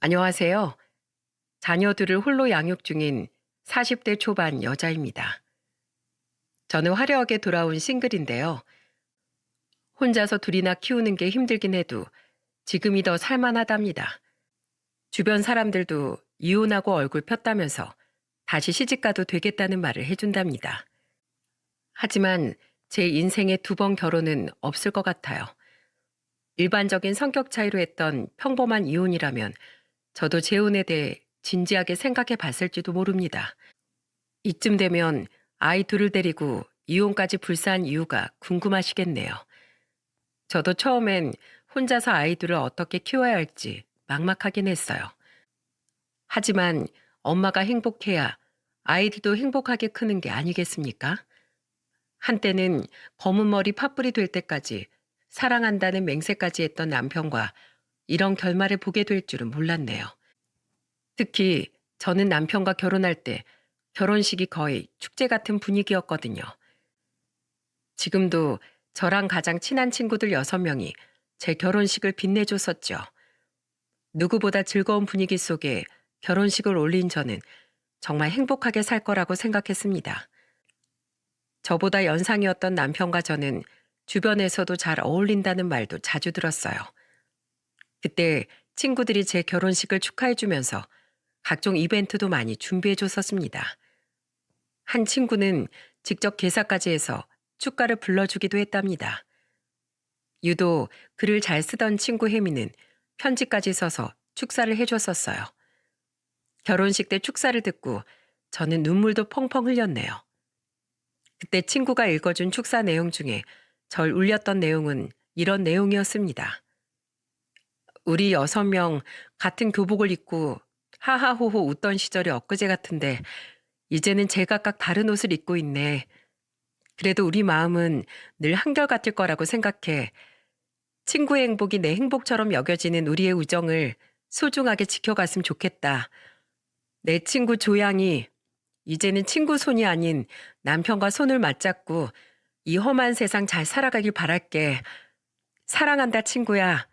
안녕하세요. 자녀들을 홀로 양육 중인 40대 초반 여자입니다. 저는 화려하게 돌아온 싱글인데요. 혼자서 둘이나 키우는 게 힘들긴 해도 지금이 더 살만하답니다. 주변 사람들도 이혼하고 얼굴 폈다면서 다시 시집가도 되겠다는 말을 해준답니다. 하지만 제 인생에 두 번 결혼은 없을 것 같아요. 일반적인 성격 차이로 했던 평범한 이혼이라면 저도 재혼에 대해 진지하게 생각해 봤을지도 모릅니다. 이쯤 되면 아이 둘을 데리고 이혼까지 불사한 이유가 궁금하시겠네요. 저도 처음엔 혼자서 아이들을 어떻게 키워야 할지 막막하긴 했어요. 하지만 엄마가 행복해야 아이들도 행복하게 크는 게 아니겠습니까? 한때는 검은 머리 팥불이 될 때까지 사랑한다는 맹세까지 했던 남편과 이런 결말을 보게 될 줄은 몰랐네요. 특히 저는 남편과 결혼할 때 결혼식이 거의 축제 같은 분위기였거든요. 지금도 저랑 가장 친한 친구들 6명이 제 결혼식을 빛내줬었죠. 누구보다 즐거운 분위기 속에 결혼식을 올린 저는 정말 행복하게 살 거라고 생각했습니다. 저보다 연상이었던 남편과 저는 주변에서도 잘 어울린다는 말도 자주 들었어요. 그때 친구들이 제 결혼식을 축하해주면서 각종 이벤트도 많이 준비해줬었습니다. 한 친구는 직접 개사까지 해서 축가를 불러주기도 했답니다. 유독 글을 잘 쓰던 친구 혜미는 편지까지 써서 축사를 해줬었어요. 결혼식 때 축사를 듣고 저는 눈물도 펑펑 흘렸네요. 그때 친구가 읽어준 축사 내용 중에 절 울렸던 내용은 이런 내용이었습니다. 우리 6명 같은 교복을 입고 하하호호 웃던 시절이 엊그제 같은데 이제는 제각각 다른 옷을 입고 있네. 그래도 우리 마음은 늘 한결같을 거라고 생각해. 친구의 행복이 내 행복처럼 여겨지는 우리의 우정을 소중하게 지켜갔으면 좋겠다. 내 친구 조양이 이제는 친구 손이 아닌 남편과 손을 맞잡고 이 험한 세상 잘 살아가길 바랄게. 사랑한다 친구야.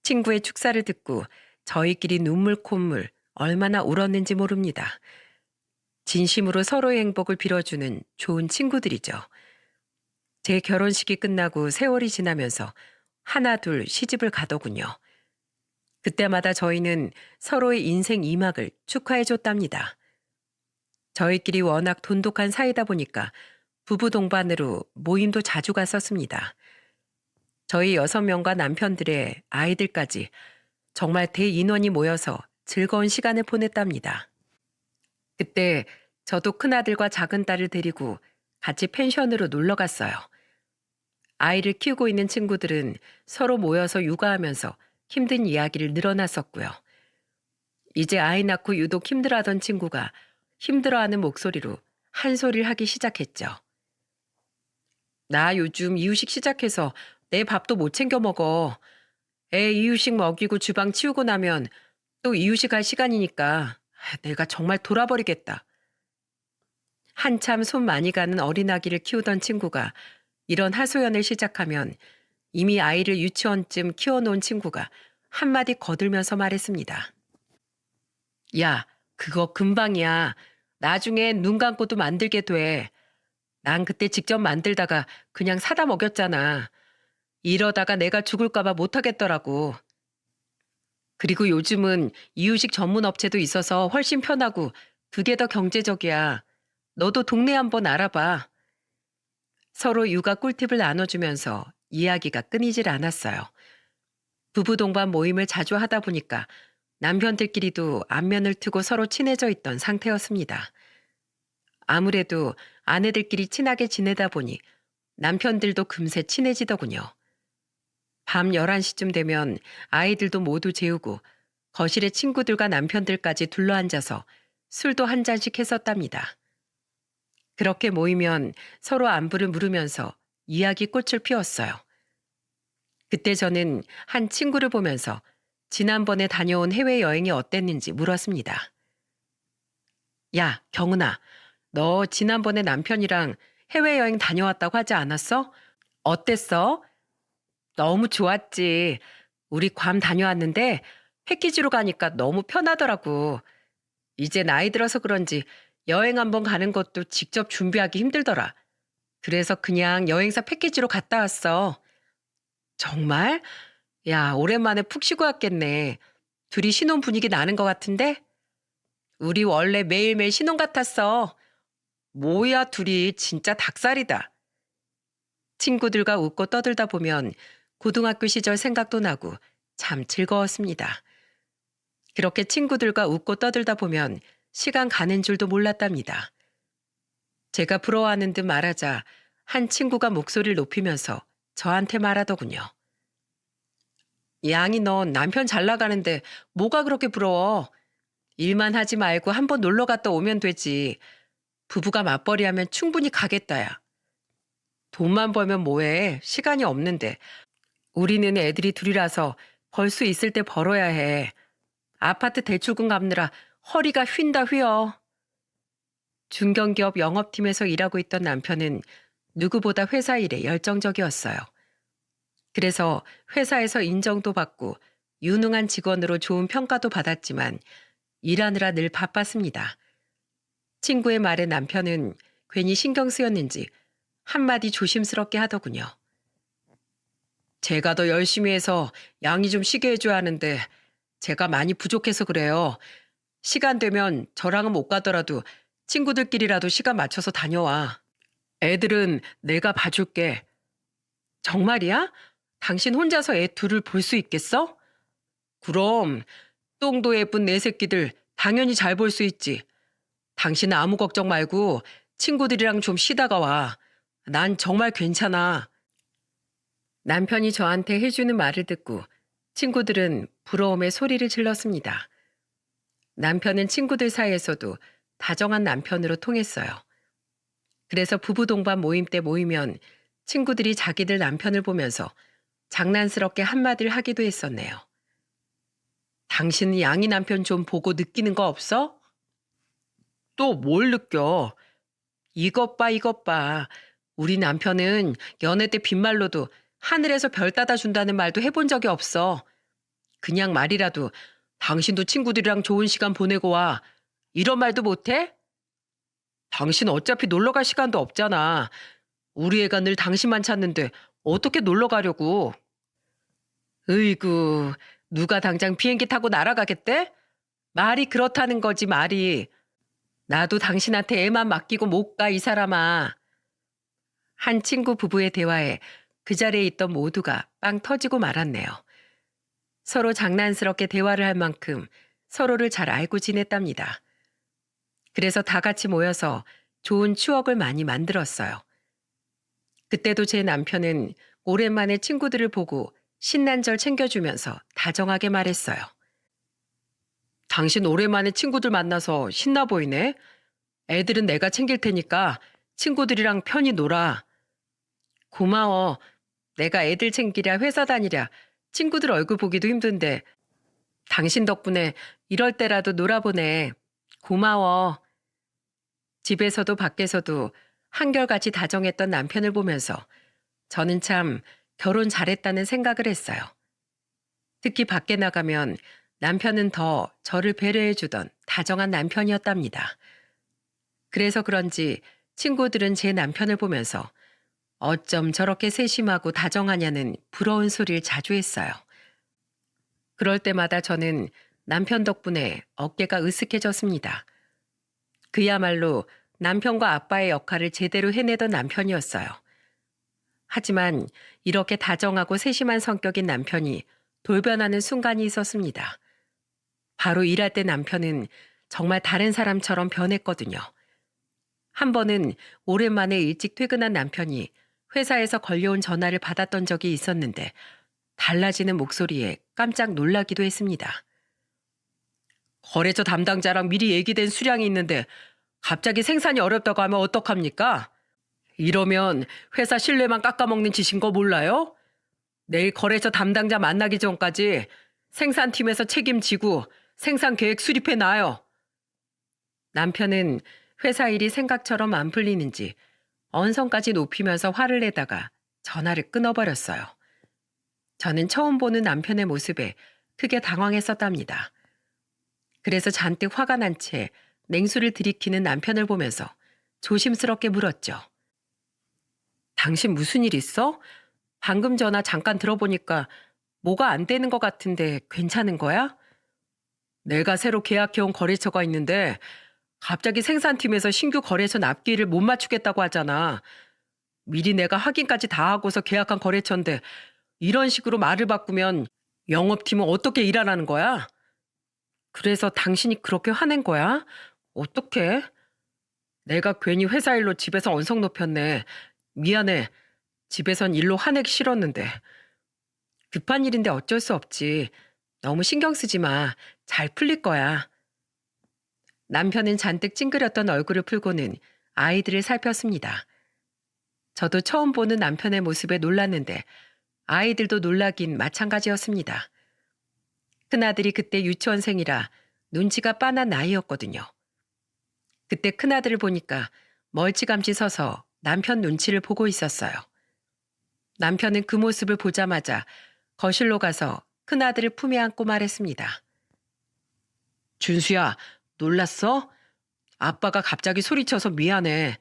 친구의 축사를 듣고 저희끼리 눈물 콧물 얼마나 울었는지 모릅니다. 진심으로 서로의 행복을 빌어주는 좋은 친구들이죠. 제 결혼식이 끝나고 세월이 지나면서 하나 둘 시집을 가더군요. 그때마다 저희는 서로의 인생 2막을 축하해 줬답니다. 저희끼리 워낙 돈독한 사이다 보니까 부부 동반으로 모임도 자주 갔었습니다. 저희 6명과 남편들의 아이들까지 정말 대인원이 모여서 즐거운 시간을 보냈답니다. 그때 저도 큰아들과 작은딸을 데리고 같이 펜션으로 놀러 갔어요. 아이를 키우고 있는 친구들은 서로 모여서 육아하면서 힘든 이야기를 늘어놨었고요. 이제 아이 낳고 유독 힘들어하던 친구가 힘들어하는 목소리로 한 소리를 하기 시작했죠. 나 요즘 이유식 시작해서 내 밥도 못 챙겨 먹어. 애 이유식 먹이고 주방 치우고 나면 또 이유식 할 시간이니까 내가 정말 돌아버리겠다. 한참 손 많이 가는 어린아기를 키우던 친구가 이런 하소연을 시작하면 이미 아이를 유치원쯤 키워놓은 친구가 한마디 거들면서 말했습니다. 야, 그거 금방이야. 나중에 눈 감고도 만들게 돼. 난 그때 직접 만들다가 그냥 사다 먹였잖아. 이러다가 내가 죽을까봐 못하겠더라고. 그리고 요즘은 이유식 전문 업체도 있어서 훨씬 편하고 그게 더 경제적이야. 너도 동네 한번 알아봐. 서로 육아 꿀팁을 나눠주면서 이야기가 끊이질 않았어요. 부부 동반 모임을 자주 하다 보니까 남편들끼리도 안면을 트고 서로 친해져 있던 상태였습니다. 아무래도 아내들끼리 친하게 지내다 보니 남편들도 금세 친해지더군요. 밤 11시쯤 되면 아이들도 모두 재우고 거실에 친구들과 남편들까지 둘러앉아서 술도 한 잔씩 했었답니다. 그렇게 모이면 서로 안부를 물으면서 이야기 꽃을 피웠어요. 그때 저는 한 친구를 보면서 지난번에 다녀온 해외여행이 어땠는지 물었습니다. 야, 경은아, 너 지난번에 남편이랑 해외여행 다녀왔다고 하지 않았어? 어땠어? 너무 좋았지. 우리 괌 다녀왔는데 패키지로 가니까 너무 편하더라고. 이제 나이 들어서 그런지 여행 한번 가는 것도 직접 준비하기 힘들더라. 그래서 그냥 여행사 패키지로 갔다 왔어. 정말? 야, 오랜만에 푹 쉬고 왔겠네. 둘이 신혼 분위기 나는 것 같은데? 우리 원래 매일매일 신혼 같았어. 뭐야, 둘이 진짜 닭살이다. 친구들과 웃고 떠들다 보면 고등학교 시절 생각도 나고 참 즐거웠습니다. 그렇게 친구들과 웃고 떠들다 보면 시간 가는 줄도 몰랐답니다. 제가 부러워하는 듯 말하자 한 친구가 목소리를 높이면서 저한테 말하더군요. 양이 넌 남편 잘 나가는데 뭐가 그렇게 부러워? 일만 하지 말고 한번 놀러 갔다 오면 되지. 부부가 맞벌이 하면 충분히 가겠다야. 돈만 벌면 뭐해? 시간이 없는데. 우리는 애들이 둘이라서 벌 수 있을 때 벌어야 해. 아파트 대출금 갚느라 허리가 휜다 휘어. 중견기업 영업팀에서 일하고 있던 남편은 누구보다 회사 일에 열정적이었어요. 그래서 회사에서 인정도 받고 유능한 직원으로 좋은 평가도 받았지만 일하느라 늘 바빴습니다. 친구의 말에 남편은 괜히 신경 쓰였는지 한마디 조심스럽게 하더군요. 제가 더 열심히 해서 양이 좀 쉬게 해줘야 하는데 제가 많이 부족해서 그래요. 시간 되면 저랑은 못 가더라도 친구들끼리라도 시간 맞춰서 다녀와. 애들은 내가 봐줄게. 정말이야? 당신 혼자서 애 둘을 볼 수 있겠어? 그럼 똥도 예쁜 내 새끼들 당연히 잘 볼 수 있지. 당신은 아무 걱정 말고 친구들이랑 좀 쉬다가 와. 난 정말 괜찮아. 남편이 저한테 해주는 말을 듣고 친구들은 부러움에 소리를 질렀습니다. 남편은 친구들 사이에서도 다정한 남편으로 통했어요. 그래서 부부 동반 모임 때 모이면 친구들이 자기들 남편을 보면서 장난스럽게 한마디를 하기도 했었네요. 당신은 양이 남편 좀 보고 느끼는 거 없어? 또 뭘 느껴? 이것 봐, 이것 봐. 우리 남편은 연애 때 빈말로도 하늘에서 별 따다 준다는 말도 해본 적이 없어. 그냥 말이라도 당신도 친구들이랑 좋은 시간 보내고 와. 이런 말도 못해? 당신 어차피 놀러 갈 시간도 없잖아. 우리 애가 늘 당신만 찾는데 어떻게 놀러 가려고. 으이구, 누가 당장 비행기 타고 날아가겠대? 말이 그렇다는 거지, 말이. 나도 당신한테 애만 맡기고 못 가, 이 사람아. 한 친구 부부의 대화에 그 자리에 있던 모두가 빵 터지고 말았네요. 서로 장난스럽게 대화를 할 만큼 서로를 잘 알고 지냈답니다. 그래서 다 같이 모여서 좋은 추억을 많이 만들었어요. 그때도 제 남편은 오랜만에 친구들을 보고 신난절 챙겨주면서 다정하게 말했어요. 당신 오랜만에 친구들 만나서 신나 보이네. 애들은 내가 챙길 테니까 친구들이랑 편히 놀아. 고마워. 내가 애들 챙기랴 회사 다니랴 친구들 얼굴 보기도 힘든데 당신 덕분에 이럴 때라도 놀아보네. 고마워. 집에서도 밖에서도 한결같이 다정했던 남편을 보면서 저는 참 결혼 잘했다는 생각을 했어요. 특히 밖에 나가면 남편은 더 저를 배려해 주던 다정한 남편이었답니다. 그래서 그런지 친구들은 제 남편을 보면서 어쩜 저렇게 세심하고 다정하냐는 부러운 소리를 자주 했어요. 그럴 때마다 저는 남편 덕분에 어깨가 으쓱해졌습니다. 그야말로 남편과 아빠의 역할을 제대로 해내던 남편이었어요. 하지만 이렇게 다정하고 세심한 성격인 남편이 돌변하는 순간이 있었습니다. 바로 일할 때 남편은 정말 다른 사람처럼 변했거든요. 한 번은 오랜만에 일찍 퇴근한 남편이 회사에서 걸려온 전화를 받았던 적이 있었는데 달라지는 목소리에 깜짝 놀라기도 했습니다. 거래처 담당자랑 미리 얘기된 수량이 있는데 갑자기 생산이 어렵다고 하면 어떡합니까? 이러면 회사 신뢰만 깎아먹는 짓인 거 몰라요? 내일 거래처 담당자 만나기 전까지 생산팀에서 책임지고 생산 계획 수립해 놔요. 남편은 회사 일이 생각처럼 안 풀리는지 언성까지 높이면서 화를 내다가 전화를 끊어버렸어요. 저는 처음 보는 남편의 모습에 크게 당황했었답니다. 그래서 잔뜩 화가 난 채 냉수를 들이키는 남편을 보면서 조심스럽게 물었죠. 당신 무슨 일 있어? 방금 전화 잠깐 들어보니까 뭐가 안 되는 것 같은데 괜찮은 거야? 내가 새로 계약해온 거래처가 있는데 갑자기 생산팀에서 신규 거래처 납기일을 못 맞추겠다고 하잖아. 미리 내가 확인까지 다 하고서 계약한 거래처인데 이런 식으로 말을 바꾸면 영업팀은 어떻게 일하라는 거야? 그래서 당신이 그렇게 화낸 거야? 어떡해? 내가 괜히 회사 일로 집에서 언성 높였네. 미안해. 집에선 일로 화내기 싫었는데. 급한 일인데 어쩔 수 없지. 너무 신경 쓰지 마. 잘 풀릴 거야. 남편은 잔뜩 찡그렸던 얼굴을 풀고는 아이들을 살폈습니다. 저도 처음 보는 남편의 모습에 놀랐는데 아이들도 놀라긴 마찬가지였습니다. 큰아들이 그때 유치원생이라 눈치가 빤한 나이였거든요. 그때 큰아들을 보니까 멀찌감치 서서 남편 눈치를 보고 있었어요. 남편은 그 모습을 보자마자 거실로 가서 큰아들을 품에 안고 말했습니다. 준수야, 놀랐어? 아빠가 갑자기 소리쳐서 미안해.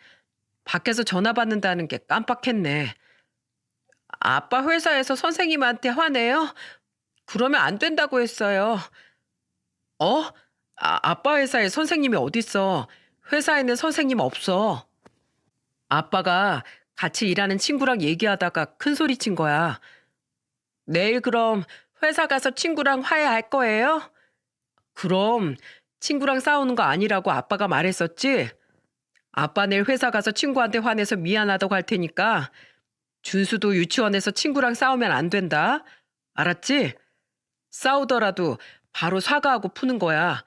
밖에서 전화 받는다는 게 깜빡했네. 아빠 회사에서 선생님한테 화내요? 그러면 안 된다고 했어요. 어? 아빠 회사에 선생님이 어딨어? 회사에는 선생님 없어. 아빠가 같이 일하는 친구랑 얘기하다가 큰 소리 친 거야. 내일 그럼 회사 가서 친구랑 화해할 거예요? 그럼 친구랑 싸우는 거 아니라고 아빠가 말했었지? 아빠 내일 회사 가서 친구한테 화내서 미안하다고 할 테니까 준수도 유치원에서 친구랑 싸우면 안 된다. 알았지? 싸우더라도 바로 사과하고 푸는 거야.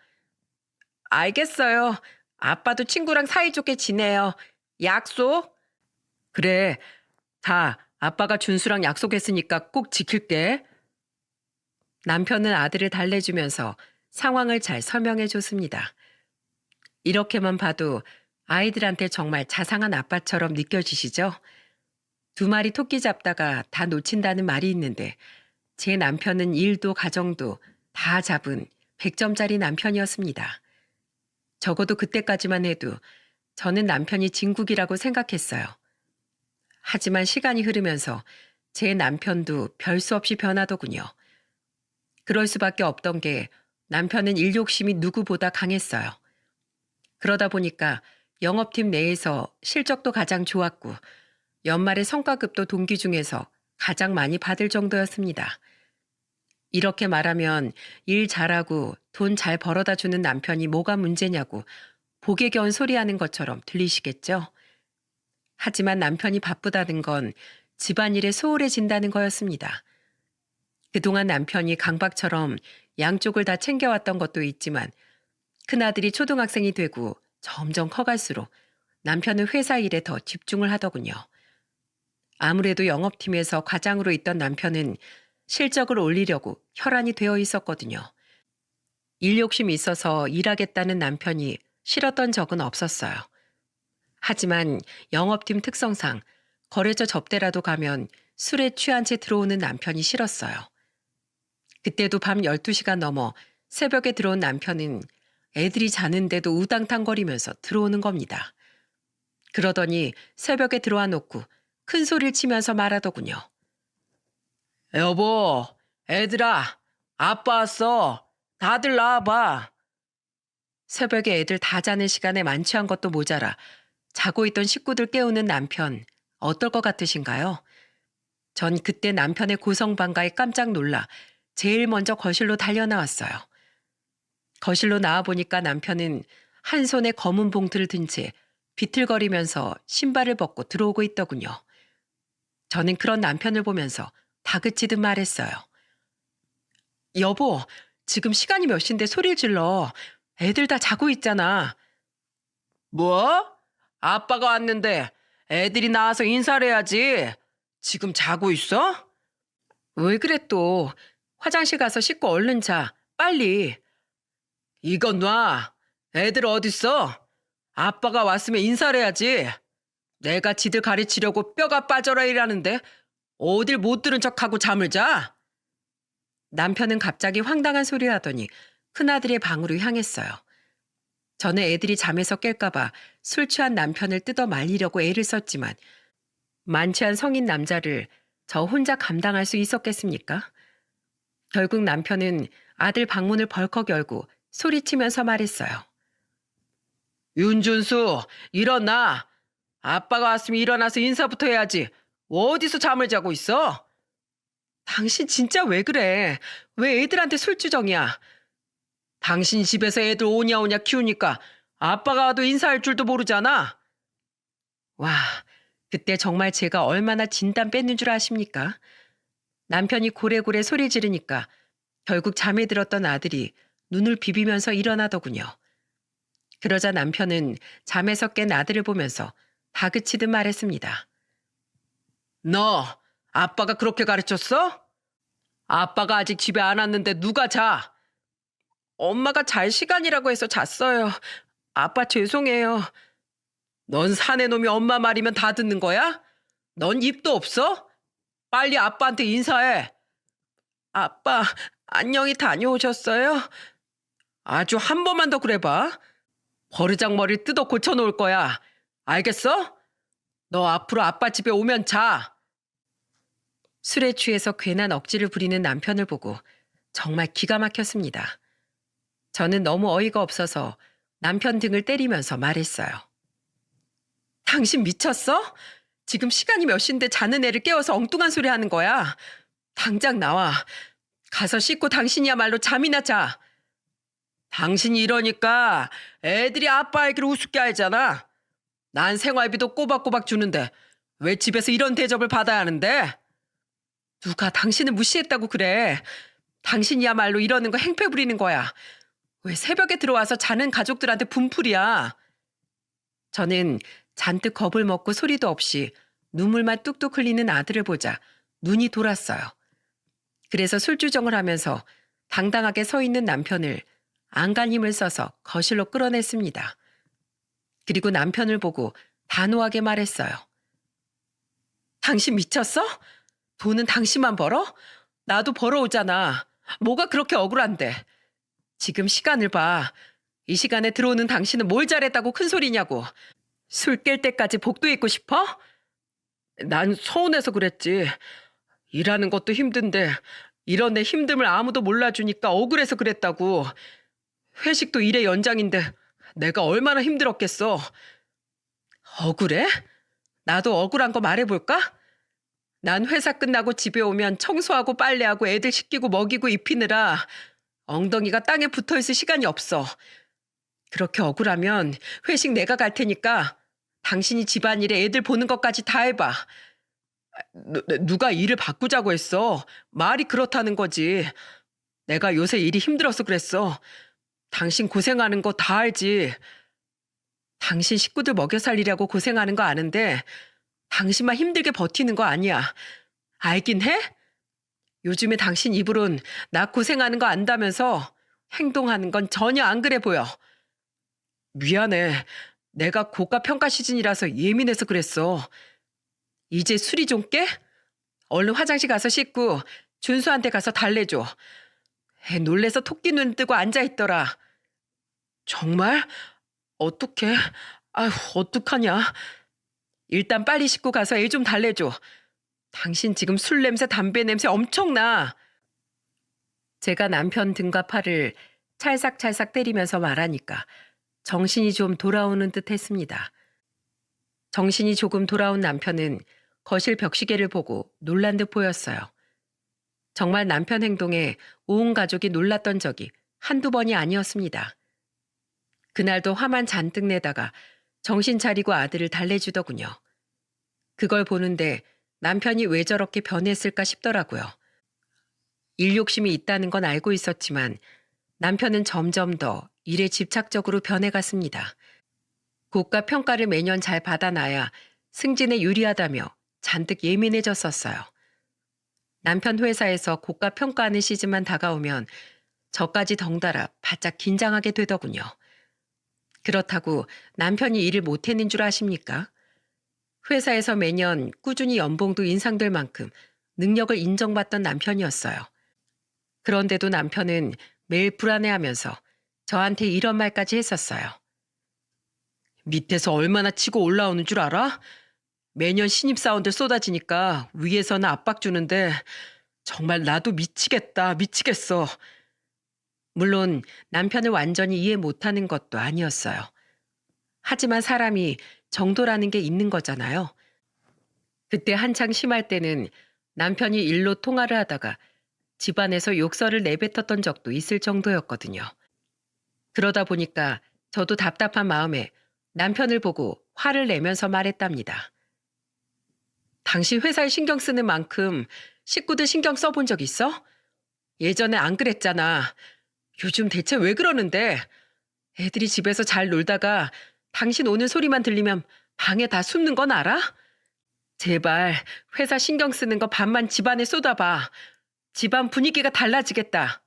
알겠어요. 아빠도 친구랑 사이좋게 지내요. 약속? 그래. 다 아빠가 준수랑 약속했으니까 꼭 지킬게. 남편은 아들을 달래주면서 상황을 잘 설명해 줬습니다. 이렇게만 봐도 아이들한테 정말 자상한 아빠처럼 느껴지시죠? 두 마리 토끼 잡다가 다 놓친다는 말이 있는데 제 남편은 일도 가정도 다 잡은 100점짜리 남편이었습니다. 적어도 그때까지만 해도 저는 남편이 진국이라고 생각했어요. 하지만 시간이 흐르면서 제 남편도 별 수 없이 변하더군요. 그럴 수밖에 없던 게 남편은 일 욕심이 누구보다 강했어요. 그러다 보니까 영업팀 내에서 실적도 가장 좋았고 연말에 성과급도 동기 중에서 가장 많이 받을 정도였습니다. 이렇게 말하면 일 잘하고 돈 잘 벌어다 주는 남편이 뭐가 문제냐고 복에 겨운 소리하는 것처럼 들리시겠죠? 하지만 남편이 바쁘다는 건 집안일에 소홀해진다는 거였습니다. 그동안 남편이 강박처럼 양쪽을 다 챙겨왔던 것도 있지만 큰아들이 초등학생이 되고 점점 커갈수록 남편은 회사 일에 더 집중을 하더군요. 아무래도 영업팀에서 과장으로 있던 남편은 실적을 올리려고 혈안이 되어 있었거든요. 일 욕심이 있어서 일하겠다는 남편이 싫었던 적은 없었어요. 하지만 영업팀 특성상 거래처 접대라도 가면 술에 취한 채 들어오는 남편이 싫었어요. 그때도 밤 12시가 넘어 새벽에 들어온 남편은 애들이 자는데도 우당탕거리면서 들어오는 겁니다. 그러더니 새벽에 들어와 놓고 큰 소리를 치면서 말하더군요. 여보, 애들아, 아빠 왔어. 다들 나와봐. 새벽에 애들 다 자는 시간에 만취한 것도 모자라 자고 있던 식구들 깨우는 남편, 어떨 것 같으신가요? 전 그때 남편의 고성방가에 깜짝 놀라 제일 먼저 거실로 달려나왔어요. 거실로 나와보니까 남편은 한 손에 검은 봉투를 든 채 비틀거리면서 신발을 벗고 들어오고 있더군요. 저는 그런 남편을 보면서 다그치듯 말했어요. 여보, 지금 시간이 몇 시인데 소리를 질러. 애들 다 자고 있잖아. 뭐? 아빠가 왔는데 애들이 나와서 인사를 해야지. 지금 자고 있어? 왜 그래 또. 화장실 가서 씻고 얼른 자. 빨리. 이건 놔. 애들 어딨어? 아빠가 왔으면 인사를 해야지. 내가 지들 가르치려고 뼈가 빠져라 이라는데 어딜 못 들은 척하고 잠을 자? 남편은 갑자기 황당한 소리를 하더니 큰아들의 방으로 향했어요. 저는 애들이 잠에서 깰까봐 술 취한 남편을 뜯어 말리려고 애를 썼지만 만취한 성인 남자를 저 혼자 감당할 수 있었겠습니까? 결국 남편은 아들 방문을 벌컥 열고 소리치면서 말했어요. 윤준수, 일어나. 아빠가 왔으면 일어나서 인사부터 해야지. 어디서 잠을 자고 있어? 당신 진짜 왜 그래? 왜 애들한테 술주정이야? 당신 집에서 애들 오냐 오냐 키우니까 아빠가 와도 인사할 줄도 모르잖아. 와, 그때 정말 제가 얼마나 진땀 뺐는 줄 아십니까? 남편이 고래고래 소리 지르니까 결국 잠에 들었던 아들이 눈을 비비면서 일어나더군요. 그러자 남편은 잠에서 깬 아들을 보면서 다그치듯 말했습니다. 너 아빠가 그렇게 가르쳤어? 아빠가 아직 집에 안 왔는데 누가 자? 엄마가 잘 시간이라고 해서 잤어요. 아빠 죄송해요. 넌 사내 놈이 엄마 말이면 다 듣는 거야? 넌 입도 없어? 빨리 아빠한테 인사해. 아빠, 안녕히 다녀오셨어요? 아주 한 번만 더 그래봐. 버르장머리를 뜯어 고쳐놓을 거야. 알겠어? 너 앞으로 아빠 집에 오면 자. 술에 취해서 괜한 억지를 부리는 남편을 보고 정말 기가 막혔습니다. 저는 너무 어이가 없어서 남편 등을 때리면서 말했어요. 당신 미쳤어? 지금 시간이 몇 시인데 자는 애를 깨워서 엉뚱한 소리 하는 거야. 당장 나와. 가서 씻고 당신이야말로 잠이나 자. 당신이 이러니까 애들이 아빠 얘기를 우습게 알잖아. 난 생활비도 꼬박꼬박 주는데 왜 집에서 이런 대접을 받아야 하는데? 누가 당신을 무시했다고 그래. 당신이야말로 이러는 거 행패 부리는 거야. 왜 새벽에 들어와서 자는 가족들한테 분풀이야. 저는 잔뜩 겁을 먹고 소리도 없이 눈물만 뚝뚝 흘리는 아들을 보자 눈이 돌았어요. 그래서 술주정을 하면서 당당하게 서 있는 남편을 안간 힘을 써서 거실로 끌어냈습니다. 그리고 남편을 보고 단호하게 말했어요. 당신 미쳤어? 돈은 당신만 벌어? 나도 벌어오잖아. 뭐가 그렇게 억울한데. 지금 시간을 봐. 이 시간에 들어오는 당신은 뭘 잘했다고 큰 소리냐고. 술 깰 때까지 복도 있고 싶어? 난 서운해서 그랬지. 일하는 것도 힘든데 이런 내 힘듦을 아무도 몰라주니까 억울해서 그랬다고. 회식도 일의 연장인데 내가 얼마나 힘들었겠어. 억울해? 나도 억울한 거 말해볼까? 난 회사 끝나고 집에 오면 청소하고 빨래하고 애들 씻기고 먹이고 입히느라 엉덩이가 땅에 붙어있을 시간이 없어. 그렇게 억울하면 회식 내가 갈 테니까 당신이 집안일에 애들 보는 것까지 다 해봐. 누가 일을 바꾸자고 했어. 말이 그렇다는 거지. 내가 요새 일이 힘들어서 그랬어. 당신 고생하는 거 다 알지. 당신 식구들 먹여 살리려고 고생하는 거 아는데 당신만 힘들게 버티는 거 아니야. 알긴 해? 요즘에 당신 입으론 나 고생하는 거 안다면서 행동하는 건 전혀 안 그래 보여. 미안해. 내가 고가 평가 시즌이라서 예민해서 그랬어. 이제 술이 좀 깨? 얼른 화장실 가서 씻고 준수한테 가서 달래줘. 애 놀래서 토끼 눈 뜨고 앉아있더라. 정말? 어떡해? 아휴, 어떡하냐. 일단 빨리 씻고 가서 애 좀 달래줘. 당신 지금 술 냄새, 담배 냄새 엄청나. 제가 남편 등과 팔을 찰싹찰싹 때리면서 말하니까 정신이 좀 돌아오는 듯 했습니다. 정신이 조금 돌아온 남편은 거실 벽시계를 보고 놀란 듯 보였어요. 정말 남편 행동에 온 가족이 놀랐던 적이 한두 번이 아니었습니다. 그날도 화만 잔뜩 내다가 정신 차리고 아들을 달래주더군요. 그걸 보는데 남편이 왜 저렇게 변했을까 싶더라고요. 일 욕심이 있다는 건 알고 있었지만 남편은 점점 더 일에 집착적으로 변해갔습니다. 고가 평가를 매년 잘 받아놔야 승진에 유리하다며 잔뜩 예민해졌었어요. 남편 회사에서 고가 평가하는 시즌만 다가오면 저까지 덩달아 바짝 긴장하게 되더군요. 그렇다고 남편이 일을 못했는 줄 아십니까? 회사에서 매년 꾸준히 연봉도 인상될 만큼 능력을 인정받던 남편이었어요. 그런데도 남편은 매일 불안해하면서 저한테 이런 말까지 했었어요. 밑에서 얼마나 치고 올라오는 줄 알아? 매년 신입사원들 쏟아지니까 위에서는 압박 주는데 정말 나도 미치겠다, 미치겠어. 물론 남편을 완전히 이해 못하는 것도 아니었어요. 하지만 사람이 정도라는 게 있는 거잖아요. 그때 한창 심할 때는 남편이 일로 통화를 하다가 집안에서 욕설을 내뱉었던 적도 있을 정도였거든요. 그러다 보니까 저도 답답한 마음에 남편을 보고 화를 내면서 말했답니다. 당신 회사에 신경 쓰는 만큼 식구들 신경 써본 적 있어? 예전에 안 그랬잖아. 요즘 대체 왜 그러는데? 애들이 집에서 잘 놀다가 당신 오는 소리만 들리면 방에 다 숨는 건 알아? 제발 회사 신경 쓰는 거 반만 집안에 쏟아봐. 집안 분위기가 달라지겠다.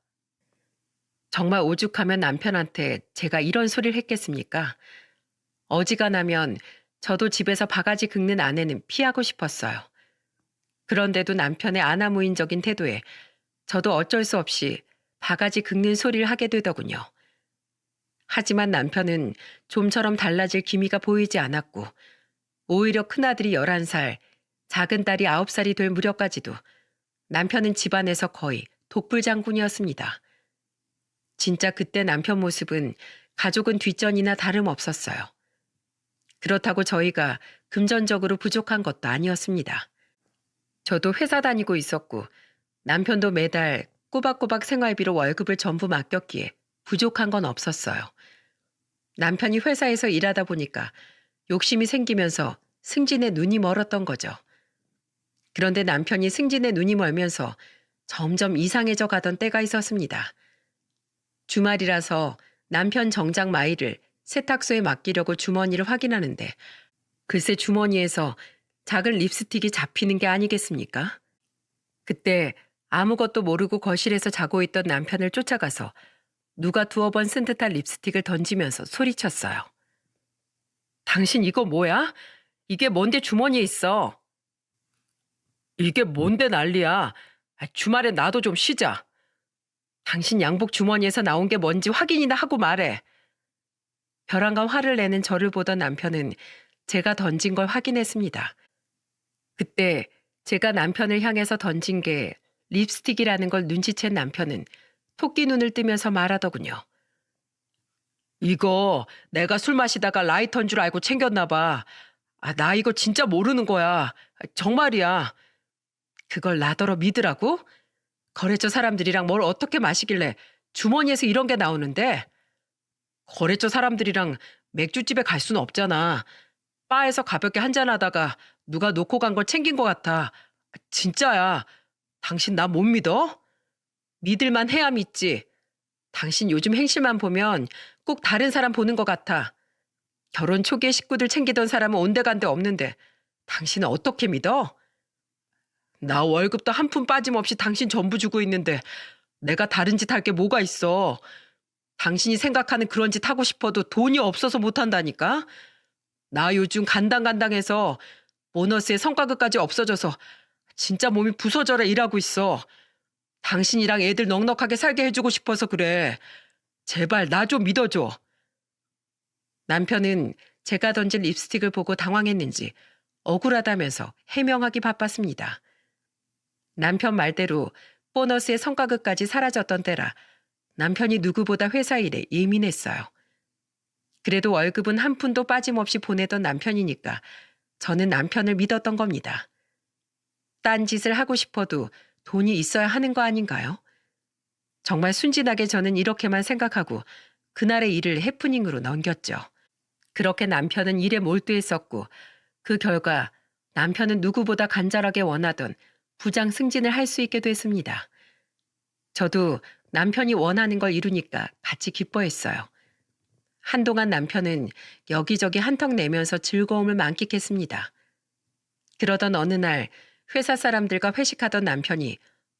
정말 오죽하면 남편한테 제가 이런 소리를 했겠습니까? 어지간하면 저도 집에서 바가지 긁는 아내는 피하고 싶었어요. 그런데도 남편의 아나무인적인 태도에 저도 어쩔 수 없이 바가지 긁는 소리를 하게 되더군요. 하지만 남편은 좀처럼 달라질 기미가 보이지 않았고 오히려 큰아들이 11살, 작은 딸이 9살이 될 무렵까지도 남편은 집안에서 거의 독불장군이었습니다. 진짜 그때 남편 모습은 가족은 뒷전이나 다름없었어요. 그렇다고 저희가 금전적으로 부족한 것도 아니었습니다. 저도 회사 다니고 있었고 남편도 매달 꼬박꼬박 생활비로 월급을 전부 맡겼기에 부족한 건 없었어요. 남편이 회사에서 일하다 보니까 욕심이 생기면서 승진에 눈이 멀었던 거죠. 그런데 남편이 승진에 눈이 멀면서 점점 이상해져 가던 때가 있었습니다. 주말이라서 남편 정장 마이를 세탁소에 맡기려고 주머니를 확인하는데 글쎄 주머니에서 작은 립스틱이 잡히는 게 아니겠습니까? 그때 아무것도 모르고 거실에서 자고 있던 남편을 쫓아가서 누가 두어 번 쓴 듯한 립스틱을 던지면서 소리쳤어요. 당신 이거 뭐야? 이게 뭔데 주머니에 있어? 이게 뭔데 난리야? 주말에 나도 좀 쉬자. 당신 양복 주머니에서 나온 게 뭔지 확인이나 하고 말해. 벼랑간 화를 내는 저를 보던 남편은 제가 던진 걸 확인했습니다. 그때 제가 남편을 향해서 던진 게 립스틱이라는 걸 눈치챈 남편은 토끼 눈을 뜨면서 말하더군요. 이거 내가 술 마시다가 라이터인 줄 알고 챙겼나 봐. 나 이거 진짜 모르는 거야. 정말이야. 그걸 나더러 믿으라고? 거래처 사람들이랑 뭘 어떻게 마시길래 주머니에서 이런 게 나오는데? 거래처 사람들이랑 맥주집에 갈 수는 없잖아. 바에서 가볍게 한잔하다가 누가 놓고 간 걸 챙긴 것 같아. 진짜야. 당신 나 못 믿어? 믿을만 해야 믿지. 당신 요즘 행실만 보면 꼭 다른 사람 보는 것 같아. 결혼 초기에 식구들 챙기던 사람은 온데간데 없는데 당신은 어떻게 믿어? 나 월급도 한 푼 빠짐없이 당신 전부 주고 있는데 내가 다른 짓 할 게 뭐가 있어. 당신이 생각하는 그런 짓 하고 싶어도 돈이 없어서 못한다니까. 나 요즘 간당간당해서 보너스에 성과급까지 없어져서 진짜 몸이 부서져라 일하고 있어. 당신이랑 애들 넉넉하게 살게 해주고 싶어서 그래. 제발 나 좀 믿어줘. 남편은 제가 던진 립스틱을 보고 당황했는지 억울하다면서 해명하기 바빴습니다. 남편 말대로 보너스의 성과급까지 사라졌던 때라 남편이 누구보다 회사 일에 예민했어요. 그래도 월급은 한 푼도 빠짐없이 보내던 남편이니까 저는 남편을 믿었던 겁니다. 딴 짓을 하고 싶어도 돈이 있어야 하는 거 아닌가요? 정말 순진하게 저는 이렇게만 생각하고 그날의 일을 해프닝으로 넘겼죠. 그렇게 남편은 일에 몰두했었고 그 결과 남편은 누구보다 간절하게 원하던 부장 승진을 할 수 있게 됐습니다. 저도 남편이 원하는 걸 이루니까 같이 기뻐했어요. 한동안 남편은 여기저기 한턱 내면서 즐거움을 만끽했습니다. 그러던 어느 날 회사 사람들과 회식하던 남편이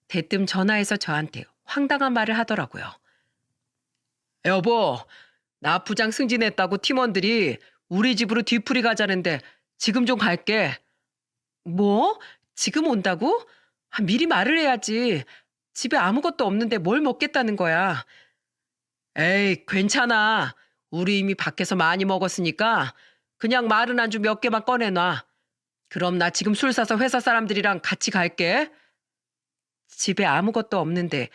대뜸 전화해서 저한테 황당한 말을 하더라고요. 여보, 나 부장 승진했다고 팀원들이 우리 집으로 뒤풀이 가자는데 지금 좀 갈게. 뭐? 지금 온다고? 미리 말을 해야지. 집에 아무것도 없는데 뭘 먹겠다는 거야. 에이, 괜찮아. 우리 이미 밖에서 많이 먹었으니까 그냥 마른 안주 몇 개만 꺼내놔. 그럼 나 지금 술 사서 회사 사람들이랑 같이 갈게. 집에 아무것도 없는데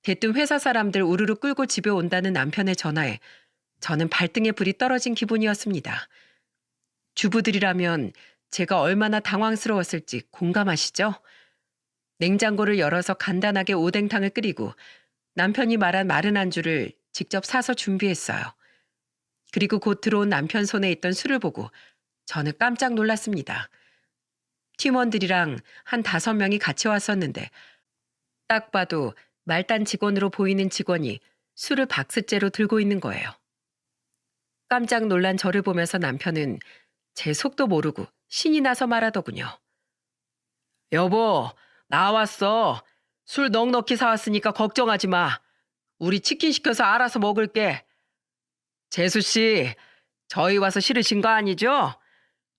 대뜸 회사 사람들 우르르 끌고 집에 온다는 남편의 전화에 저는 발등에 불이 떨어진 기분이었습니다. 주부들이라면 제가 얼마나 당황스러웠을지 공감하시죠? 냉장고를 열어서 간단하게 오뎅탕을 끓이고 남편이 말한 마른 안주를 직접 사서 준비했어요. 그리고 곧 들어온 남편 손에 있던 술을 보고 저는 깜짝 놀랐습니다. 팀원들이랑 한 5명이 같이 왔었는데 딱 봐도 말단 직원으로 보이는 직원이 술을 박스째로 들고 있는 거예요. 깜짝 놀란 저를 보면서 남편은 제 속도 모르고 신이 나서 말하더군요. 여보, 나왔어. 술 넉넉히 사왔으니까 걱정하지 마. 우리 치킨 시켜서 알아서 먹을게. 재수 씨, 저희 와서 싫으신 거 아니죠?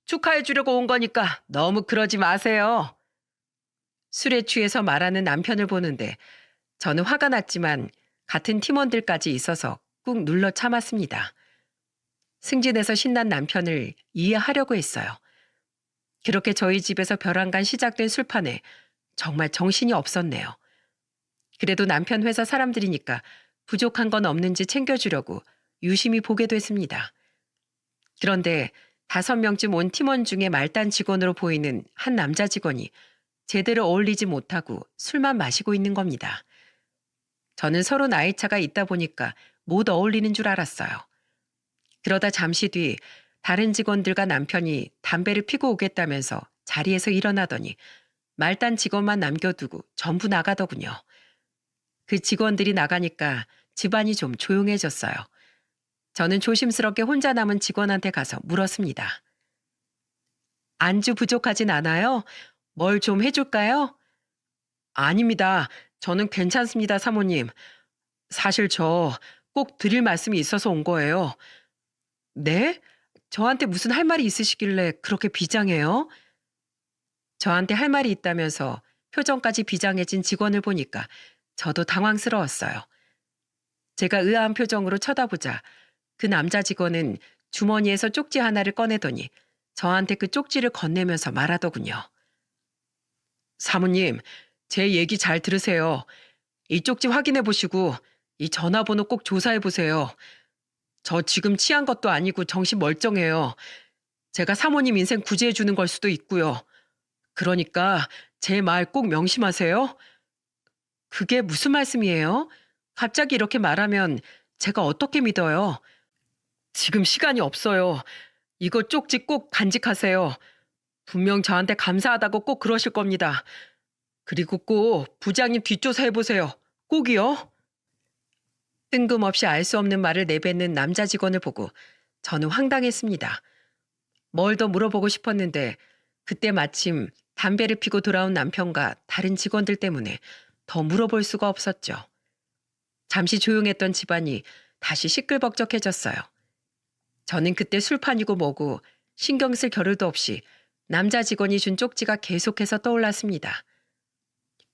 축하해 주려고 온 거니까 너무 그러지 마세요. 술에 취해서 말하는 남편을 보는데 저는 화가 났지만 같은 팀원들까지 있어서 꾹 눌러 참았습니다. 승진해서 신난 남편을 이해하려고 했어요. 그렇게 저희 집에서 벼랑간 시작된 술판에 정말 정신이 없었네요. 그래도 남편 회사 사람들이니까 부족한 건 없는지 챙겨주려고 유심히 보게 됐습니다. 그런데 5명쯤 온 팀원 중에 말단 직원으로 보이는 한 남자 직원이 제대로 어울리지 못하고 술만 마시고 있는 겁니다. 저는 서로 나이 차가 있다 보니까 못 어울리는 줄 알았어요. 그러다 잠시 뒤 다른 직원들과 남편이 담배를 피고 오겠다면서 자리에서 일어나더니 말단 직원만 남겨두고 전부 나가더군요. 그 직원들이 나가니까 집안이 좀 조용해졌어요. 저는 조심스럽게 혼자 남은 직원한테 가서 물었습니다. 안주 부족하진 않아요? 뭘 좀 해줄까요? 아닙니다. 저는 괜찮습니다, 사모님. 사실 저 꼭 드릴 말씀이 있어서 온 거예요. 네? 저한테 무슨 할 말이 있으시길래 그렇게 비장해요? 저한테 할 말이 있다면서 표정까지 비장해진 직원을 보니까 저도 당황스러웠어요. 제가 의아한 표정으로 쳐다보자 그 남자 직원은 주머니에서 쪽지 하나를 꺼내더니 저한테 그 쪽지를 건네면서 말하더군요. 사모님, 제 얘기 잘 들으세요. 이 쪽지 확인해 보시고 이 전화번호 꼭 조사해 보세요. 저 지금 취한 것도 아니고 정신 멀쩡해요. 제가 사모님 인생 구제해 주는 걸 수도 있고요. 그러니까 제 말 꼭 명심하세요. 그게 무슨 말씀이에요? 갑자기 이렇게 말하면 제가 어떻게 믿어요? 지금 시간이 없어요. 이거 쪽지 꼭 간직하세요. 분명 저한테 감사하다고 꼭 그러실 겁니다. 그리고 꼭 부장님 뒷조사 해보세요. 꼭이요. 뜬금없이 알 수 없는 말을 내뱉는 남자 직원을 보고 저는 황당했습니다. 뭘 더 물어보고 싶었는데 그때 마침 담배를 피고 돌아온 남편과 다른 직원들 때문에 더 물어볼 수가 없었죠. 잠시 조용했던 집안이 다시 시끌벅적해졌어요. 저는 그때 술판이고 뭐고 신경 쓸 겨를도 없이 남자 직원이 준 쪽지가 계속해서 떠올랐습니다.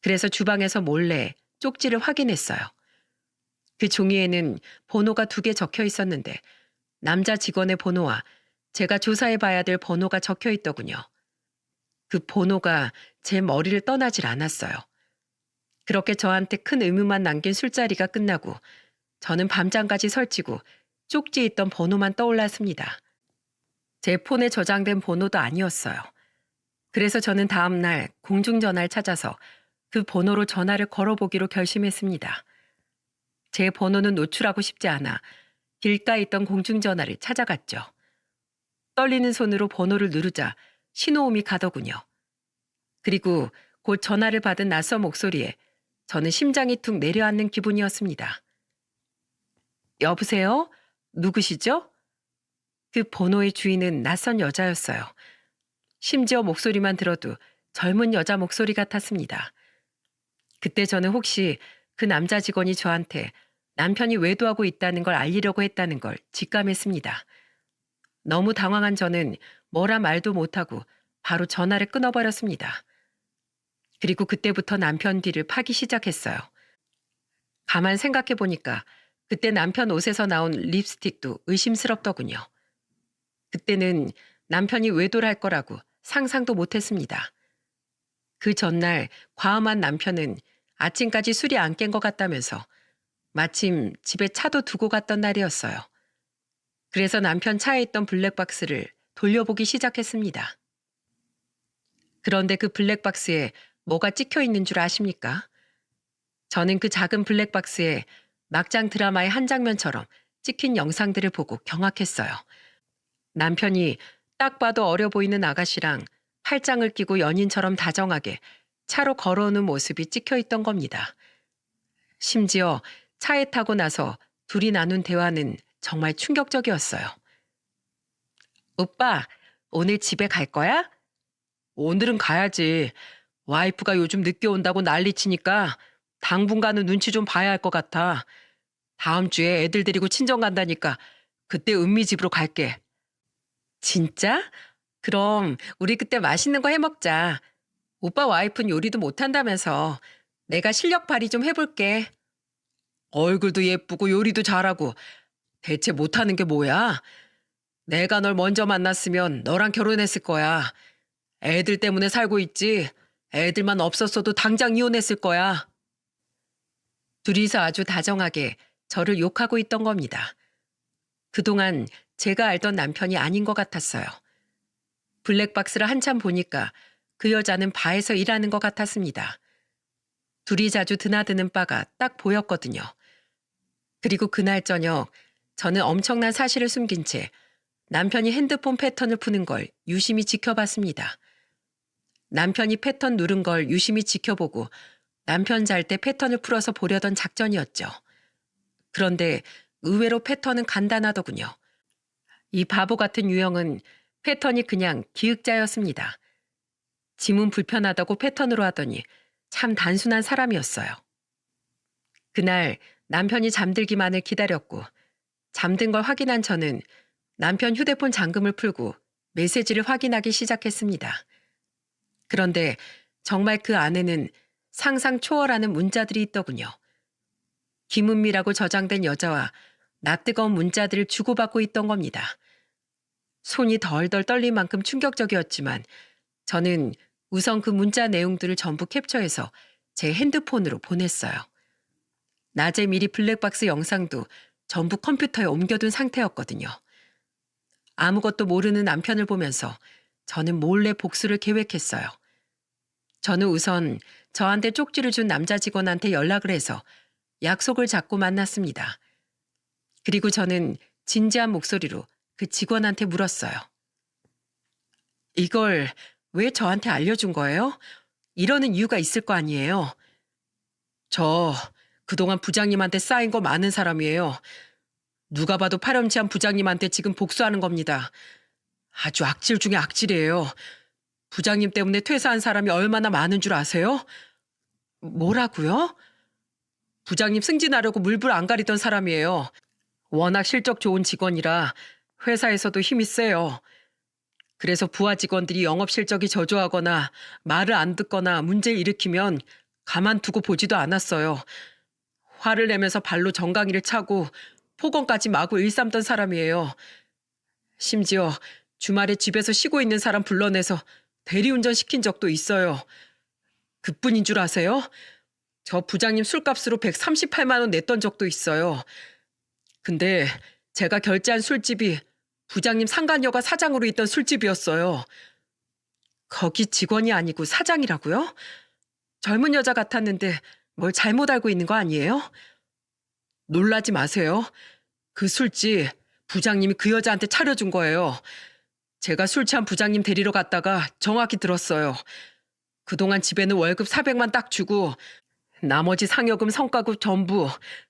그래서 주방에서 몰래 쪽지를 확인했어요. 그 종이에는 번호가 2개 적혀 있었는데 남자 직원의 번호와 제가 조사해 봐야 될 번호가 적혀 있더군요. 그 번호가 제 머리를 떠나질 않았어요. 그렇게 저한테 큰 의문만 남긴 술자리가 끝나고 저는 밤잠까지 설치고 쪽지에 있던 번호만 떠올랐습니다. 제 폰에 저장된 번호도 아니었어요. 그래서 저는 다음 날 공중전화를 찾아서 그 번호로 전화를 걸어보기로 결심했습니다. 제 번호는 노출하고 싶지 않아 길가에 있던 공중전화를 찾아갔죠. 떨리는 손으로 번호를 누르자 신호음이 가더군요. 그리고 곧 전화를 받은 낯선 목소리에 저는 심장이 툭 내려앉는 기분이었습니다. 여보세요? 누구시죠? 그 번호의 주인은 낯선 여자였어요. 심지어 목소리만 들어도 젊은 여자 목소리 같았습니다. 그때 저는 혹시 그 남자 직원이 저한테 남편이 외도하고 있다는 걸 알리려고 했다는 걸 직감했습니다. 너무 당황한 저는 뭐라 말도 못하고 바로 전화를 끊어버렸습니다. 그리고 그때부터 남편 뒤를 파기 시작했어요. 가만 생각해 보니까 그때 남편 옷에서 나온 립스틱도 의심스럽더군요. 그때는 남편이 외도를 할 거라고 상상도 못 했습니다. 그 전날 과음한 남편은 아침까지 술이 안 깬 것 같다면서 마침 집에 차도 두고 갔던 날이었어요. 그래서 남편 차에 있던 블랙박스를 돌려보기 시작했습니다. 그런데 그 블랙박스에 뭐가 찍혀 있는 줄 아십니까? 저는 그 작은 블랙박스에 막장 드라마의 한 장면처럼 찍힌 영상들을 보고 경악했어요. 남편이 딱 봐도 어려 보이는 아가씨랑 팔짱을 끼고 연인처럼 다정하게 차로 걸어오는 모습이 찍혀 있던 겁니다. 심지어 차에 타고 나서 둘이 나눈 대화는 정말 충격적이었어요. 오빠, 오늘 집에 갈 거야? 오늘은 가야지. 와이프가 요즘 늦게 온다고 난리치니까 당분간은 눈치 좀 봐야 할 것 같아. 다음 주에 애들 데리고 친정 간다니까 그때 은미 집으로 갈게. 진짜? 그럼 우리 그때 맛있는 거 해 먹자. 오빠 와이프는 요리도 못한다면서 내가 실력 발휘 좀 해볼게. 얼굴도 예쁘고 요리도 잘하고 대체 못하는 게 뭐야? 내가 널 먼저 만났으면 너랑 결혼했을 거야. 애들 때문에 살고 있지. 애들만 없었어도 당장 이혼했을 거야. 둘이서 아주 다정하게 저를 욕하고 있던 겁니다. 그동안 제가 알던 남편이 아닌 것 같았어요. 블랙박스를 한참 보니까 그 여자는 바에서 일하는 것 같았습니다. 둘이 자주 드나드는 바가 딱 보였거든요. 그리고 그날 저녁 저는 엄청난 사실을 숨긴 채 남편이 핸드폰 패턴을 푸는 걸 유심히 지켜봤습니다. 남편이 패턴 누른 걸 유심히 지켜보고 남편 잘 때 패턴을 풀어서 보려던 작전이었죠. 그런데 의외로 패턴은 간단하더군요. 이 바보 같은 유형은 패턴이 그냥 기획자였습니다. 짐은 불편하다고 패턴으로 하더니 참 단순한 사람이었어요. 그날 남편이 잠들기만을 기다렸고 잠든 걸 확인한 저는 남편 휴대폰 잠금을 풀고 메시지를 확인하기 시작했습니다. 그런데 정말 그 안에는 상상 초월하는 문자들이 있더군요. 김은미라고 저장된 여자와 낯뜨거운 문자들을 주고받고 있던 겁니다. 손이 덜덜 떨릴 만큼 충격적이었지만 저는 우선 그 문자 내용들을 전부 캡처해서 제 핸드폰으로 보냈어요. 낮에 미리 블랙박스 영상도 전부 컴퓨터에 옮겨둔 상태였거든요. 아무것도 모르는 남편을 보면서 저는 몰래 복수를 계획했어요. 저는 우선 저한테 쪽지를 준 남자 직원한테 연락을 해서 약속을 잡고 만났습니다. 그리고 저는 진지한 목소리로 그 직원한테 물었어요. 이걸 왜 저한테 알려준 거예요? 이러는 이유가 있을 거 아니에요. 저 그동안 부장님한테 쌓인 거 많은 사람이에요. 누가 봐도 파렴치한 부장님한테 지금 복수하는 겁니다. 아주 악질 중에 악질이에요. 부장님 때문에 퇴사한 사람이 얼마나 많은 줄 아세요? 뭐라고요? 부장님 승진하려고 물불 안 가리던 사람이에요. 워낙 실적 좋은 직원이라 회사에서도 힘이 세요. 그래서 부하 직원들이 영업 실적이 저조하거나 말을 안 듣거나 문제를 일으키면 가만두고 보지도 않았어요. 화를 내면서 발로 정강이를 차고 폭언까지 마구 일삼던 사람이에요. 심지어 주말에 집에서 쉬고 있는 사람 불러내서 대리운전 시킨 적도 있어요. 그뿐인 줄 아세요? 저 부장님 술값으로 138만 원 냈던 적도 있어요. 근데 제가 결제한 술집이 부장님 상간녀가 사장으로 있던 술집이었어요. 거기 직원이 아니고 사장이라고요? 젊은 여자 같았는데 뭘 잘못 알고 있는 거 아니에요? 놀라지 마세요. 그 술집 부장님이 그 여자한테 차려준 거예요. 제가 술 취한 부장님 데리러 갔다가 정확히 들었어요. 그동안 집에는 월급 400만 딱 주고 나머지 상여금 성과급 전부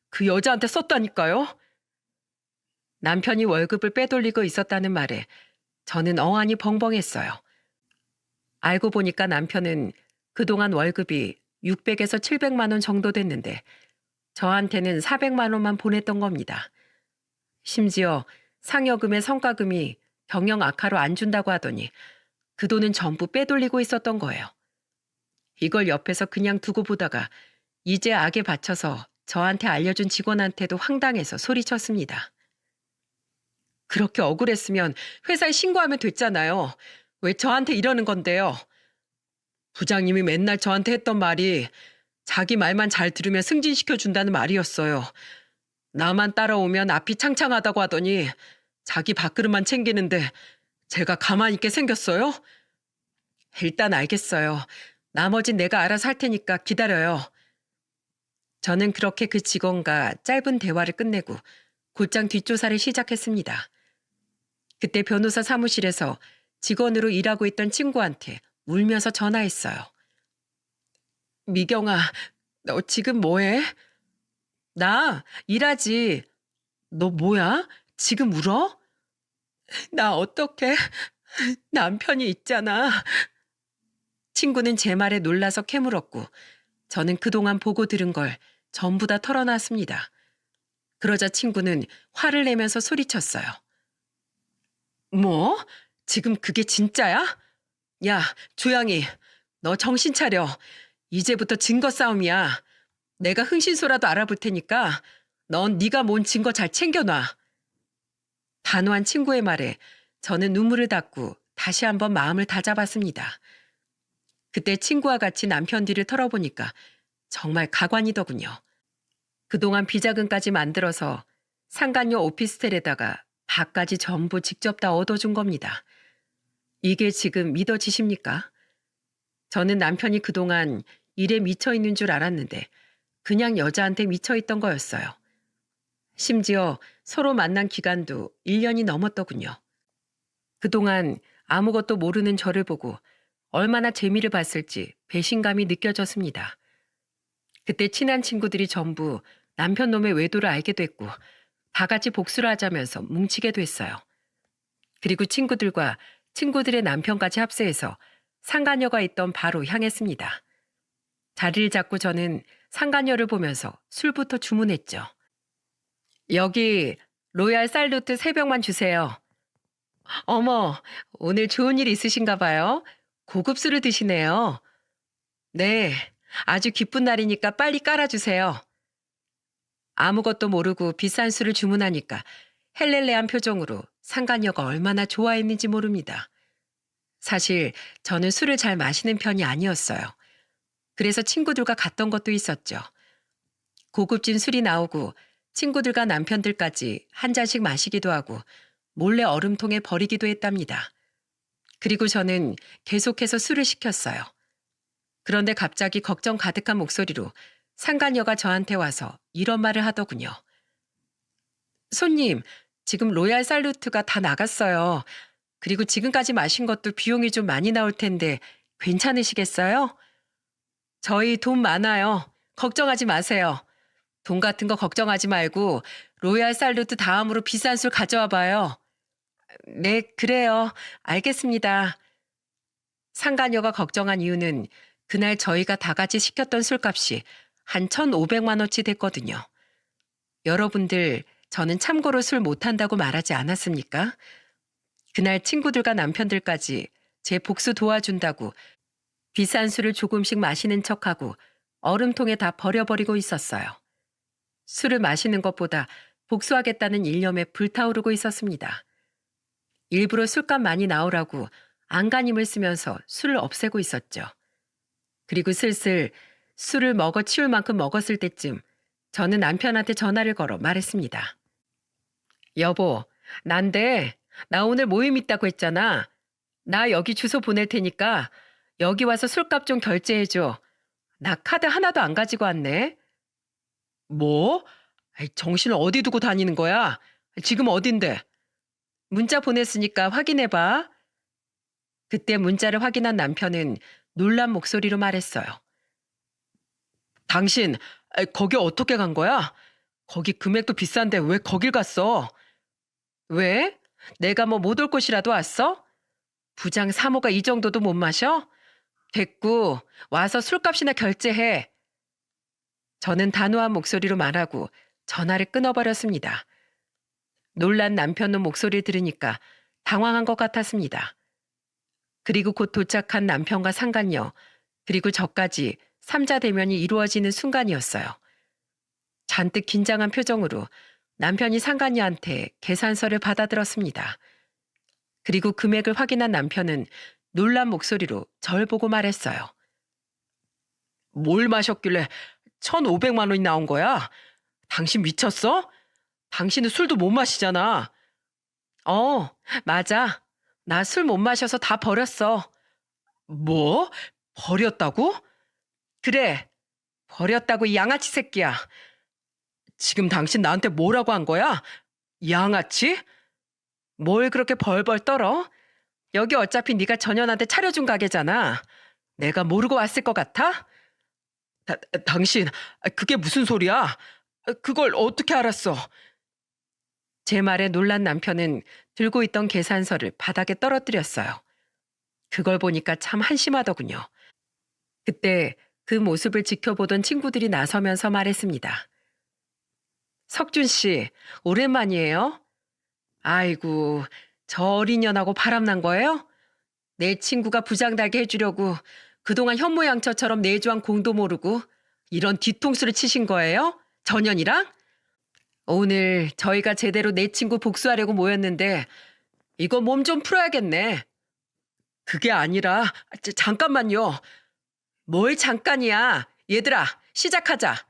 그 여자한테 썼다니까요. 남편이 월급을 빼돌리고 있었다는 말에 저는 어안이 벙벙했어요. 알고 보니까 남편은 그동안 월급이 600에서 700만 원 정도 됐는데 저한테는 400만 원만 보냈던 겁니다. 심지어 상여금의 성과금이 경영 악화로 안 준다고 하더니 그 돈은 전부 빼돌리고 있었던 거예요. 이걸 옆에서 그냥 두고 보다가 이제 악에 받쳐서 저한테 알려준 직원한테도 황당해서 소리쳤습니다. 그렇게 억울했으면 회사에 신고하면 됐잖아요. 왜 저한테 이러는 건데요? 부장님이 맨날 저한테 했던 말이 자기 말만 잘 들으면 승진시켜준다는 말이었어요. 나만 따라오면 앞이 창창하다고 하더니 자기 밥그릇만 챙기는데 제가 가만히 있게 생겼어요? 일단 알겠어요. 나머진 내가 알아서 할 테니까 기다려요. 저는 그렇게 그 직원과 짧은 대화를 끝내고 곧장 뒷조사를 시작했습니다. 그때 변호사 사무실에서 직원으로 일하고 있던 친구한테 울면서 전화했어요. 미경아, 너 지금 뭐해? 나 일하지. 너 뭐야? 지금 울어? 나 어떡해? 남편이 있잖아. 친구는 제 말에 놀라서 캐물었고 저는 그동안 보고 들은 걸 전부 다 털어놨습니다. 그러자 친구는 화를 내면서 소리쳤어요. 뭐? 지금 그게 진짜야? 야, 조양이, 너 정신 차려. 이제부터 증거 싸움이야. 내가 흥신소라도 알아볼 테니까 넌 네가 모은 증거 잘 챙겨놔. 단호한 친구의 말에 저는 눈물을 닦고 다시 한번 마음을 다잡았습니다. 그때 친구와 같이 남편 뒤를 털어보니까 정말 가관이더군요. 그동안 비자금까지 만들어서 상간녀 오피스텔에다가 밥까지 전부 직접 다 얻어준 겁니다. 이게 지금 믿어지십니까? 저는 남편이 그동안 일에 미쳐 있는 줄 알았는데 그냥 여자한테 미쳐 있던 거였어요. 심지어 서로 만난 기간도 1년이 넘었더군요. 그동안 아무것도 모르는 저를 보고 얼마나 재미를 봤을지 배신감이 느껴졌습니다. 그때 친한 친구들이 전부 남편 놈의 외도를 알게 됐고 다 같이 복수를 하자면서 뭉치게 됐어요. 그리고 친구들과 친구들의 남편까지 합세해서 상간녀가 있던 바로 향했습니다. 자리를 잡고 저는 상간녀를 보면서 술부터 주문했죠. 여기 로얄 살루트 3병만 주세요. 어머, 오늘 좋은 일 있으신가 봐요. 고급 술을 드시네요. 네, 아주 기쁜 날이니까 빨리 깔아주세요. 아무것도 모르고 비싼 술을 주문하니까 헬렐레한 표정으로 상간녀가 얼마나 좋아했는지 모릅니다. 사실 저는 술을 잘 마시는 편이 아니었어요. 그래서 친구들과 갔던 것도 있었죠. 고급진 술이 나오고 친구들과 남편들까지 한 잔씩 마시기도 하고 몰래 얼음통에 버리기도 했답니다. 그리고 저는 계속해서 술을 시켰어요. 그런데 갑자기 걱정 가득한 목소리로 상간녀가 저한테 와서 이런 말을 하더군요. 손님, 지금 로얄 살루트가 다 나갔어요. 그리고 지금까지 마신 것도 비용이 좀 많이 나올 텐데 괜찮으시겠어요? 저희 돈 많아요. 걱정하지 마세요. 돈 같은 거 걱정하지 말고 로얄 살루트 다음으로 비싼 술 가져와 봐요. 네, 그래요. 알겠습니다. 상간녀가 걱정한 이유는 그날 저희가 다 같이 시켰던 술값이 한 1,500만 원치 됐거든요. 여러분들, 저는 참고로 술 못한다고 말하지 않았습니까? 그날 친구들과 남편들까지 제 복수 도와준다고 비싼 술을 조금씩 마시는 척하고 얼음통에 다 버려버리고 있었어요. 술을 마시는 것보다 복수하겠다는 일념에 불타오르고 있었습니다. 일부러 술값 많이 나오라고 안간힘을 쓰면서 술을 없애고 있었죠. 그리고 슬슬 술을 먹어 치울 만큼 먹었을 때쯤 저는 남편한테 전화를 걸어 말했습니다. 여보, 난데 나 오늘 모임 있다고 했잖아. 나 여기 주소 보낼 테니까 여기 와서 술값 좀 결제해줘. 나 카드 하나도 안 가지고 왔네. 뭐? 아이, 정신을 어디 두고 다니는 거야? 지금 어딘데? 문자 보냈으니까 확인해봐. 그때 문자를 확인한 남편은 놀란 목소리로 말했어요. 당신, 거기 어떻게 간 거야? 거기 금액도 비싼데 왜 거길 갔어? 왜? 내가 뭐 못 올 곳이라도 왔어? 부장 사모가 이 정도도 못 마셔? 됐고, 와서 술값이나 결제해. 저는 단호한 목소리로 말하고 전화를 끊어버렸습니다. 놀란 남편의 목소리를 들으니까 당황한 것 같았습니다. 그리고 곧 도착한 남편과 상간녀, 그리고 저까지 삼자 대면이 이루어지는 순간이었어요. 잔뜩 긴장한 표정으로 남편이 상간녀한테 계산서를 받아들었습니다. 그리고 금액을 확인한 남편은 놀란 목소리로 절 보고 말했어요. 뭘 마셨길래 1,500만 원이 나온 거야? 당신 미쳤어? 당신은 술도 못 마시잖아. 어, 맞아. 나 술 못 마셔서 다 버렸어. 뭐? 버렸다고? 그래, 버렸다고 이 양아치 새끼야. 지금 당신 나한테 뭐라고 한 거야? 양아치? 뭘 그렇게 벌벌 떨어? 여기 어차피 네가 전현한테 차려준 가게잖아. 내가 모르고 왔을 것 같아? 당신, 그게 무슨 소리야? 그걸 어떻게 알았어? 제 말에 놀란 남편은 들고 있던 계산서를 바닥에 떨어뜨렸어요. 그걸 보니까 참 한심하더군요. 그때 그 모습을 지켜보던 친구들이 나서면서 말했습니다. 석준 씨, 오랜만이에요? 아이고, 저 어린 년하고 바람난 거예요? 내 친구가 부장 달게 해주려고 그동안 현모양처처럼 내조한 공도 모르고 이런 뒤통수를 치신 거예요? 전현이랑? 오늘 저희가 제대로 내 친구 복수하려고 모였는데 이거 몸 좀 풀어야겠네. 그게 아니라 잠깐만요. 뭘 잠깐이야. 얘들아, 시작하자.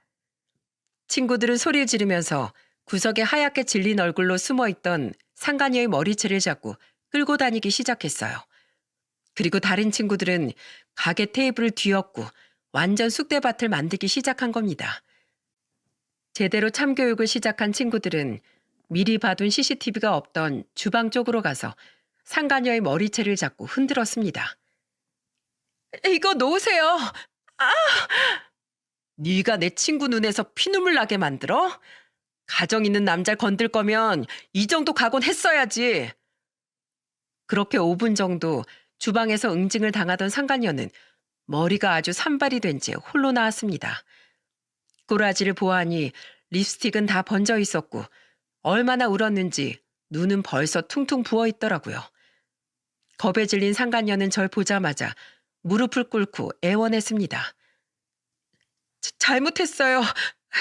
친구들은 소리를 지르면서 구석에 하얗게 질린 얼굴로 숨어있던 상간녀의 머리채를 잡고 끌고 다니기 시작했어요. 그리고 다른 친구들은 가게 테이블을 뒤엎고 완전 쑥대밭을 만들기 시작한 겁니다. 제대로 참교육을 시작한 친구들은 미리 봐둔 CCTV가 없던 주방 쪽으로 가서 상간녀의 머리채를 잡고 흔들었습니다. 이거 놓으세요. 아! 네가 내 친구 눈에서 피눈물 나게 만들어? 가정 있는 남자를 건들 거면 이 정도 각오는 했어야지. 그렇게 5분 정도 주방에서 응징을 당하던 상간녀는 머리가 아주 산발이 된 채 홀로 나왔습니다. 꼬라지를 보아하니 립스틱은 다 번져 있었고 얼마나 울었는지 눈은 벌써 퉁퉁 부어 있더라고요. 겁에 질린 상간녀는 절 보자마자 무릎을 꿇고 애원했습니다. 잘못했어요.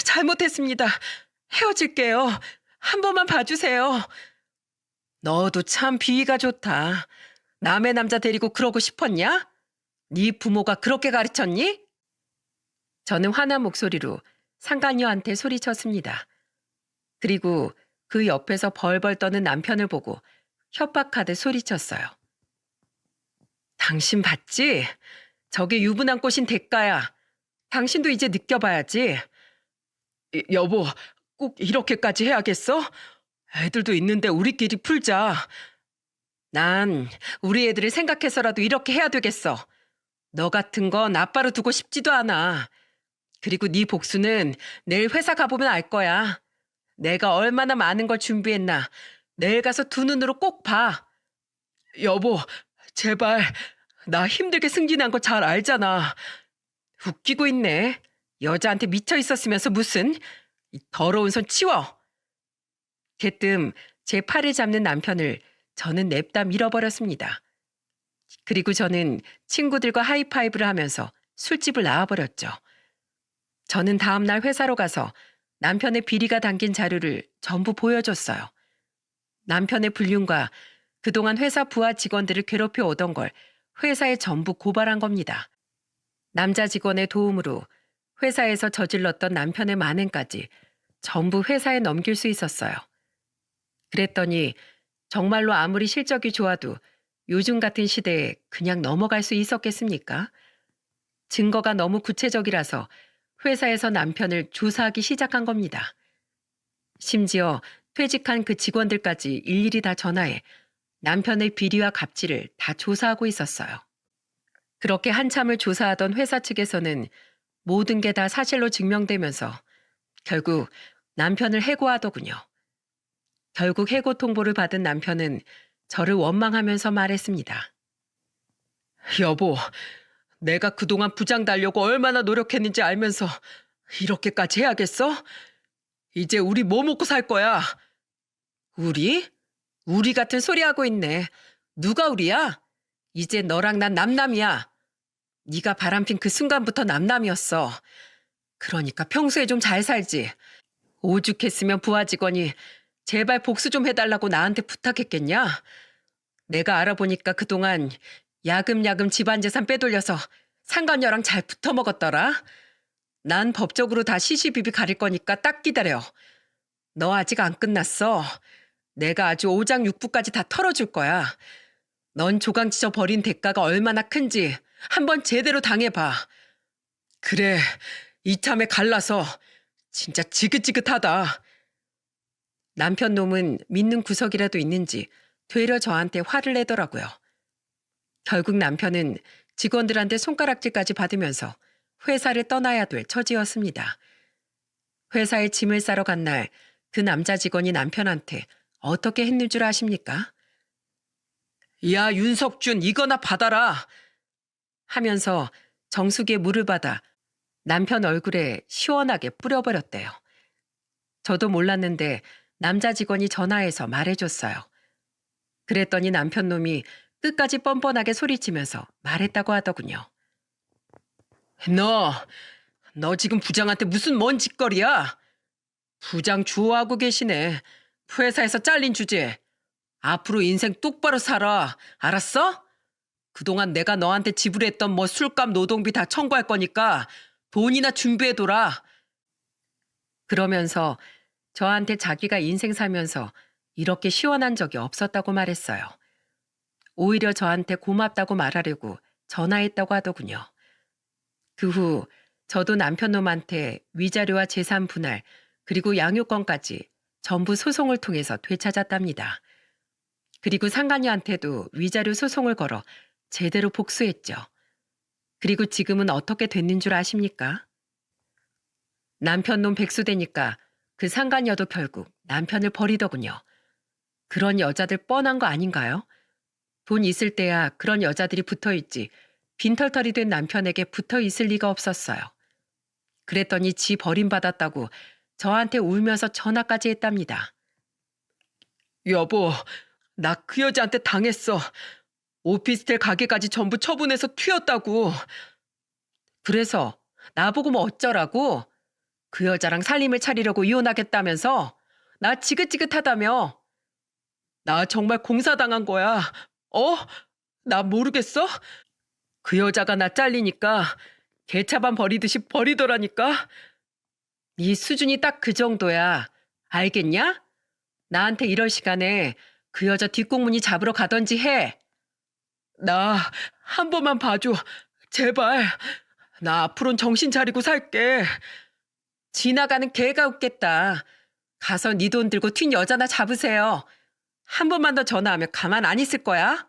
잘못했습니다. 헤어질게요. 한 번만 봐주세요. 너도 참 비위가 좋다. 남의 남자 데리고 그러고 싶었냐? 네 부모가 그렇게 가르쳤니? 저는 화난 목소리로 상간녀한테 소리쳤습니다. 그리고 그 옆에서 벌벌 떠는 남편을 보고 협박하듯 소리쳤어요. 당신 봤지? 저게 유부남 꼬신 대가야. 당신도 이제 느껴봐야지. 여보, 꼭 이렇게까지 해야겠어? 애들도 있는데 우리끼리 풀자. 난 우리 애들을 생각해서라도 이렇게 해야 되겠어. 너 같은 건 아빠로 두고 싶지도 않아. 그리고 네 복수는 내일 회사 가보면 알 거야. 내가 얼마나 많은 걸 준비했나. 내일 가서 두 눈으로 꼭 봐. 여보, 제발. 나 힘들게 승진한 거 잘 알잖아. 웃기고 있네. 여자한테 미쳐 있었으면서 무슨. 이 더러운 손 치워. 개뜸 제 팔을 잡는 남편을 저는 냅다 밀어버렸습니다. 그리고 저는 친구들과 하이파이브를 하면서 술집을 나와버렸죠. 저는 다음날 회사로 가서 남편의 비리가 담긴 자료를 전부 보여줬어요. 남편의 불륜과 그동안 회사 부하 직원들을 괴롭혀 오던 걸 회사에 전부 고발한 겁니다. 남자 직원의 도움으로 회사에서 저질렀던 남편의 만행까지 전부 회사에 넘길 수 있었어요. 그랬더니 정말로 아무리 실적이 좋아도 요즘 같은 시대에 그냥 넘어갈 수 있었겠습니까? 증거가 너무 구체적이라서 회사에서 남편을 조사하기 시작한 겁니다. 심지어 퇴직한 그 직원들까지 일일이 다 전화해 남편의 비리와 갑질을 다 조사하고 있었어요. 그렇게 한참을 조사하던 회사 측에서는 모든 게 다 사실로 증명되면서 결국 남편을 해고하더군요. 결국 해고 통보를 받은 남편은 저를 원망하면서 말했습니다. 여보, 내가 그동안 부장 달려고 얼마나 노력했는지 알면서 이렇게까지 해야겠어? 이제 우리 뭐 먹고 살 거야? 우리? 우리 같은 소리 하고 있네. 누가 우리야? 이제 너랑 난 남남이야. 네가 바람핀 그 순간부터 남남이었어. 그러니까 평소에 좀 잘 살지. 오죽했으면 부하 직원이 제발 복수 좀 해달라고 나한테 부탁했겠냐? 내가 알아보니까 그동안 야금야금 집안 재산 빼돌려서 상간녀랑 잘 붙어 먹었더라. 난 법적으로 다 시시비비 가릴 거니까 딱 기다려. 너 아직 안 끝났어. 내가 아주 오장육부까지 다 털어줄 거야. 넌 조강지쳐 버린 대가가 얼마나 큰지 한번 제대로 당해봐. 그래, 이참에 갈라서 진짜 지긋지긋하다. 남편 놈은 믿는 구석이라도 있는지 되려 저한테 화를 내더라고요. 결국 남편은 직원들한테 손가락질까지 받으면서 회사를 떠나야 될 처지였습니다. 회사에 짐을 싸러 간 날 그 남자 직원이 남편한테 어떻게 했는 줄 아십니까? 야, 윤석준, 이거나 받아라! 하면서 정수기에 물을 받아 남편 얼굴에 시원하게 뿌려버렸대요. 저도 몰랐는데 남자 직원이 전화해서 말해줬어요. 그랬더니 남편 놈이 끝까지 뻔뻔하게 소리치면서 말했다고 하더군요. 너 지금 부장한테 무슨 뭔 짓거리야? 부장 주호하고 계시네. 회사에서 잘린 주제. 앞으로 인생 똑바로 살아. 알았어? 그동안 내가 너한테 지불했던 뭐 술값 노동비 다 청구할 거니까 돈이나 준비해둬라. 그러면서 저한테 자기가 인생 살면서 이렇게 시원한 적이 없었다고 말했어요. 오히려 저한테 고맙다고 말하려고 전화했다고 하더군요. 그 후 저도 남편 놈한테 위자료와 재산 분할 그리고 양육권까지 전부 소송을 통해서 되찾았답니다. 그리고 상간녀한테도 위자료 소송을 걸어 제대로 복수했죠. 그리고 지금은 어떻게 됐는 줄 아십니까? 남편 놈 백수되니까 그 상간녀도 결국 남편을 버리더군요. 그런 여자들 뻔한 거 아닌가요? 돈 있을 때야 그런 여자들이 붙어있지 빈털털이 된 남편에게 붙어있을 리가 없었어요. 그랬더니 지 버림받았다고 저한테 울면서 전화까지 했답니다. 여보, 나 그 여자한테 당했어. 오피스텔 가게까지 전부 처분해서 튀었다고. 그래서 나보고 뭐 어쩌라고? 그 여자랑 살림을 차리려고 이혼하겠다면서? 나 지긋지긋하다며? 나 정말 공사당한 거야. 나 모르겠어? 그 여자가 나 잘리니까 개차반 버리듯이 버리더라니까? 네 수준이 딱 그 정도야. 알겠냐? 나한테 이럴 시간에 그 여자 뒷공무니 잡으러 가던지 해. 나 한 번만 봐줘. 제발. 나 앞으론 정신 차리고 살게. 지나가는 개가 웃겠다. 가서 네 돈 들고 튄 여자나 잡으세요. 한 번만 더 전화하면 가만 안 있을 거야.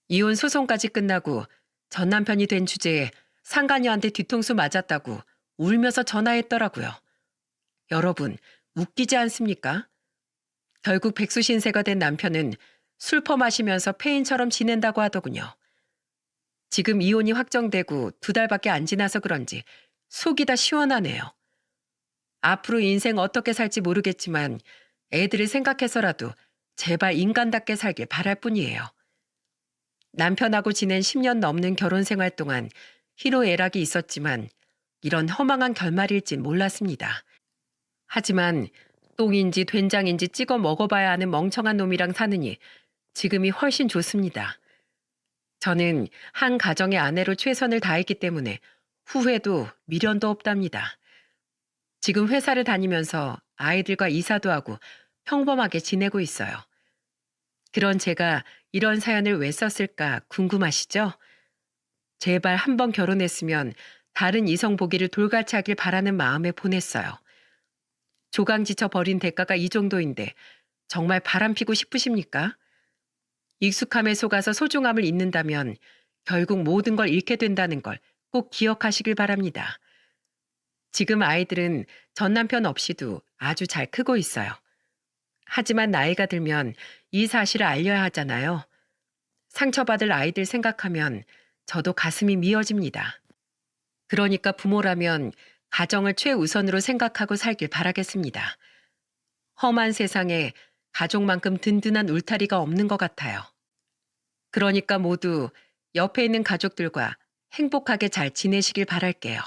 이혼 소송까지 끝나고 전 남편이 된 주제에 상간녀한테 뒤통수 맞았다고 울면서 전화했더라고요. 여러분, 웃기지 않습니까? 결국 백수 신세가 된 남편은 술 퍼마시면서 폐인처럼 지낸다고 하더군요. 지금 이혼이 확정되고 2달밖에 안 지나서 그런지 속이 다 시원하네요. 앞으로 인생 어떻게 살지 모르겠지만 애들을 생각해서라도 제발 인간답게 살길 바랄 뿐이에요. 남편하고 지낸 10년 넘는 결혼 생활 동안 희로애락이 있었지만 이런 허망한 결말일진 몰랐습니다. 하지만 똥인지 된장인지 찍어 먹어봐야 하는 멍청한 놈이랑 사느니 지금이 훨씬 좋습니다. 저는 한 가정의 아내로 최선을 다했기 때문에 후회도 미련도 없답니다. 지금 회사를 다니면서 아이들과 이사도 하고 평범하게 지내고 있어요. 그런 제가 이런 사연을 왜 썼을까 궁금하시죠? 제발 한번 결혼했으면 다른 이성 보기를 돌같이 하길 바라는 마음에 보냈어요. 조강지쳐 버린 대가가 이 정도인데 정말 바람피고 싶으십니까? 익숙함에 속아서 소중함을 잊는다면 결국 모든 걸 잃게 된다는 걸 꼭 기억하시길 바랍니다. 지금 아이들은 전 남편 없이도 아주 잘 크고 있어요. 하지만 나이가 들면 이 사실을 알려야 하잖아요. 상처받을 아이들 생각하면 저도 가슴이 미어집니다. 그러니까 부모라면 가정을 최우선으로 생각하고 살길 바라겠습니다. 험한 세상에 가족만큼 든든한 울타리가 없는 것 같아요. 그러니까 모두 옆에 있는 가족들과 행복하게 잘 지내시길 바랄게요.